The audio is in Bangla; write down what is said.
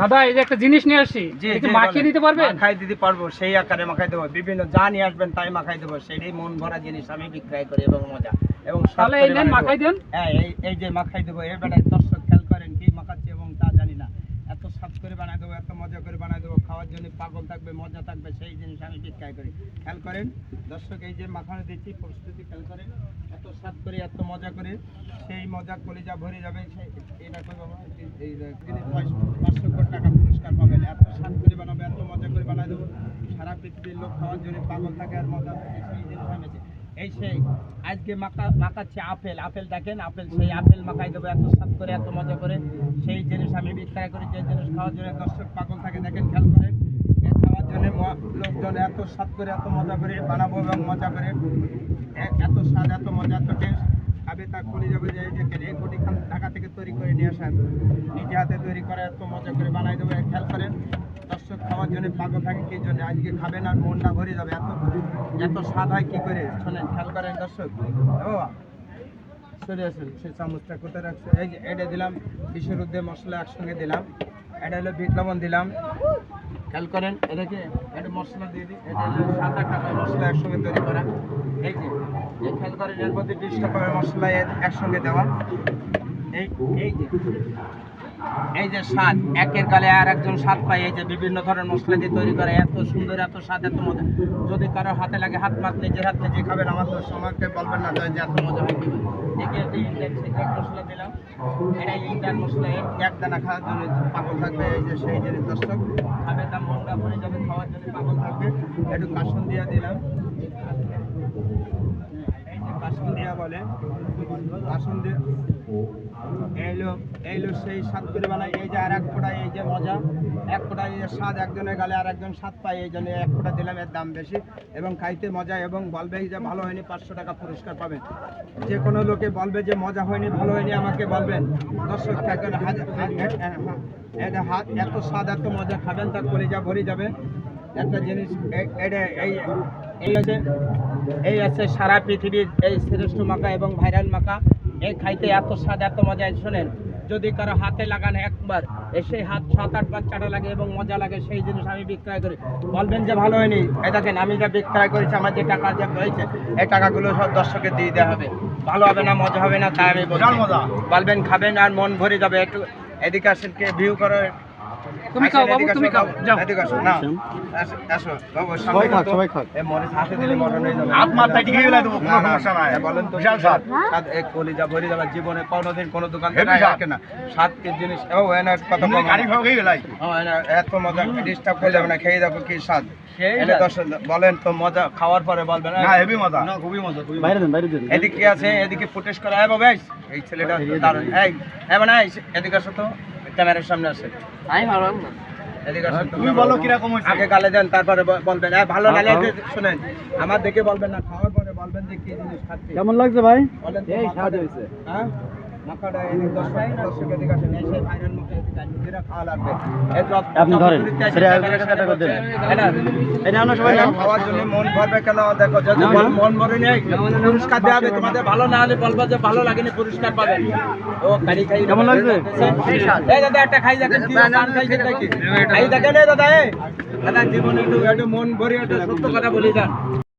দাদা এই যে একটা জিনিস নিয়ে আসছি, একটু মাখিয়ে দিতে পারবেন? মাখাই দিতে পারবো, সেই আকারে মাখাই দেবো, বিভিন্ন যা নিয়ে আসবেন তাই মাখাই দেবো, সেই মন ভরা জিনিস আমি বিক্রয় করি এবং মজা এবং তাহলে এই নেন মাখাই দেন। হ্যাঁ এই যে মাখাই দেবো, এর বেলায় দর্শক খেয়াল করেন কি মাখাচ্ছি এবং তা জানি না, এত স্বাদ করে বানাই দেবো, এত মজা করে বানাই দেবো, খাওয়ার জন্য পাগল থাকবে, মজা থাকবে, সেই জিনিস আমি বিক্রয় করি। খেয়াল করেন দর্শক, এই যে মাখানো দিচ্ছি প্রস্তুতি, খেয়াল করেন এত স্বাদ করে এত মজা করে, সেই মজা কলিজা ভরে যাবে। এটা করবো এই 500 কোটি টাকা পুরস্কার পাবেন, এত স্বাদ করে বানাবে, এত মজা করে বানাই দেবো, সারা পৃথিবীর লোক খাওয়ার জন্য পাগল থাকে আর মজা থাকে, সেই জিনিস আমি এই সেই আজকে মাখাচ্ছি আপেল দেখেন, সেই আপেল মাখাই দেবো, এত স্বাদ করে এত মজা করে, সেই জিনিস আমি বিক্রয় করি, যে জিনিস খাওয়ার জন্য দর্শক পাগল থাকে। দেখেন খেয়াল করেন, খাওয়ার জন্য লোকজন এত স্বাদ করে এত মজা করে বানাবো এবং মজা করে, এত স্বাদ এত মজা এত টেস্ট খাবে তা করে যাবে। যে এই কোটি খান ঢাকা থেকে তৈরি করে নিয়ে আসেন, নিজে হাতে তৈরি করে এত মজা করে বানাই দেবো। খেয়াল করেন দর্শক খাওয়ার জন্য পাগল থাকে কি জন্য, আজকে খাবেন আর মনটা ভরে যাবে, এত স্বাদ হয় কি করে শোনেন। খেয়াল করেন দর্শক, সরে আসেন, সেই চামচটা কোথায় রাখছে, এই যে এটা দিলাম বিশুদ্ধ মশলা একসঙ্গে দিলাম, এটা হলো বিট লবণ দিলাম। খেয়াল করেন এটাকে এটা মশলা দিয়ে দিই, এটা হলো 7-8 টাকা মশলা একসঙ্গে তৈরি করা। এই যে খেয়াল করেন এর মধ্যে 20 টাকা মশলা একসঙ্গে দেওয়া। এই যে স্বাদ একের গালে আর একজন স্বাদ পায়, এই যে বিভিন্ন ধরনের মশলা দিয়ে তৈরি করে, এত সুন্দর এত স্বাদ এত মজা। যদি কারো হাতে লাগে হাত মাত নিজের হাত নিজে খাবেন, আমার তো সময়কে বলবেন না যে এত মজা হয় কিভাবে। ইন্ডিয়ান সিক্রেট মশলা দিলাম, এটা ইন্ডিয়ান মশলা, এক দানা খাওয়ার জন্য পাগল থাকবে, এই যে সেই জিনিস দর্শক খাবে তার মনটা ভরে যাবে, খাওয়ার জন্য পাগল থাকবে। একটু কাসুন দিয়া দিলাম, এই যে কাসুন দিয়া বলে, কাসুন দিয়ে এইলো সেই স্বাদ করে বানাই। এই যে আর এক ফোঁটা, এই যে মজা এক ফোঁটা, এই যে স্বাদ একজনের গালে আর একজন স্বাদ পায়, এই জন্য এক ফোঁটা দিলাম, এর দাম বেশি এবং খাইতে মজা এবং বলবে যে ভালো হয়নি 500 টাকা পুরস্কার পাবেন। যে কোনো লোকে বলবে যে মজা হয়নি ভালো হয়নি আমাকে বলবেন দর্শক, হাত এত স্বাদ এত মজা খাবেন তার কলিজা ভরে যাবে। একটা জিনিস এই আছে সারা পৃথিবীর এই শ্রেষ্ঠ মাখা এবং ভাইরাল মাখা, এই খাইতে এত স্বাদ এত মজা। শোনেন যদি কারো হাতে লাগান একবার, এসে হাত 7-8 বার চাটা লাগে এবং মজা লাগে, সেই জিনিস আমি বিক্রয় করি। বলবেন যে ভালো হয়নি, এই দেখেন আমি যা বিক্রয় করেছি, আমার যে টাকা যা হয়েছে এই টাকাগুলো সব দর্শকের দিয়ে দেওয়া হবে। ভালো হবে না মজা হবে না তাই আমি বলছি, বলবেন খাবেন আর মন ভরে যাবে। একটু এদিকে আসেন, কে ভিউ করো, তুমি খাও বাবু, তুমি খাও, যাও এদিকে আসো না, আসো বাবু, সবাই খাও। এই মরিচ হাতে দিলে মরণ হয়ে যাবে, হাত মাথায় ঢেকে গেলে দেবো, কোনো সমস্যা নাই। বলেন তো বিশাল স্বাদ, স্বাদ এক কলিজা ভরে যাবে। জীবনে কোনোদিন কোনো দোকান থেকে রাখে না স্বাদ কি জিনিস। ও এনা কত কম গাড়ি খাও খেয়ে গেলাই, এত মজা ডিস্টার্ব করে যাবে না, খেয়ে দেখো কি স্বাদ। এনে দর্শক বলেন তো মজা খাওয়ার পরে বলবেন না হেভি মজা, না খুবই মজা, খুবই বাইরে দেন। এদিকে আছে, এদিকে ফুটেজ করা হয় বাবা, এই ছেলেটা দারুণ। এই মানে এদিকে আসো তো, ক্যামেরার সামনে আসে, আমি ভালো না, এদিকে আসো। তুমি বলো কিরকম হয়েছে, আগে গালে দেন তারপরে বলবেন। ভালো গালে শুনেন, আমার দেখে বলবেন না, খাওয়ার পরে বলবেন যে কি জিনিস খাচ্ছি, কেমন লাগছে ভাই, বলেন এই স্বাদ হয়েছে। হ্যাঁ মাখাটা এই দর্শক এদিকে আসেন, এই সেই ভাইরাল মুখে এদিকে নিজেরা খাওয়া লাগবে। আপনি ধরেন এটা সবাই খাওয়ার জন্য মন ভরবে কেন, দেখো যদি মন ভরে নেই পুরস্কার দেওয়া হবে। তোমাদের ভালো না হলে বলবো যে ভালো লাগেনি, পুরস্কার পাবেন। ও খাই কেমন লাগছে, এই দাদা একটা খাই দেখেন, খাই দেখেন দাদা, দাদা জীবনে একটু মন ভরে একটা সত্য কথা বলে যান।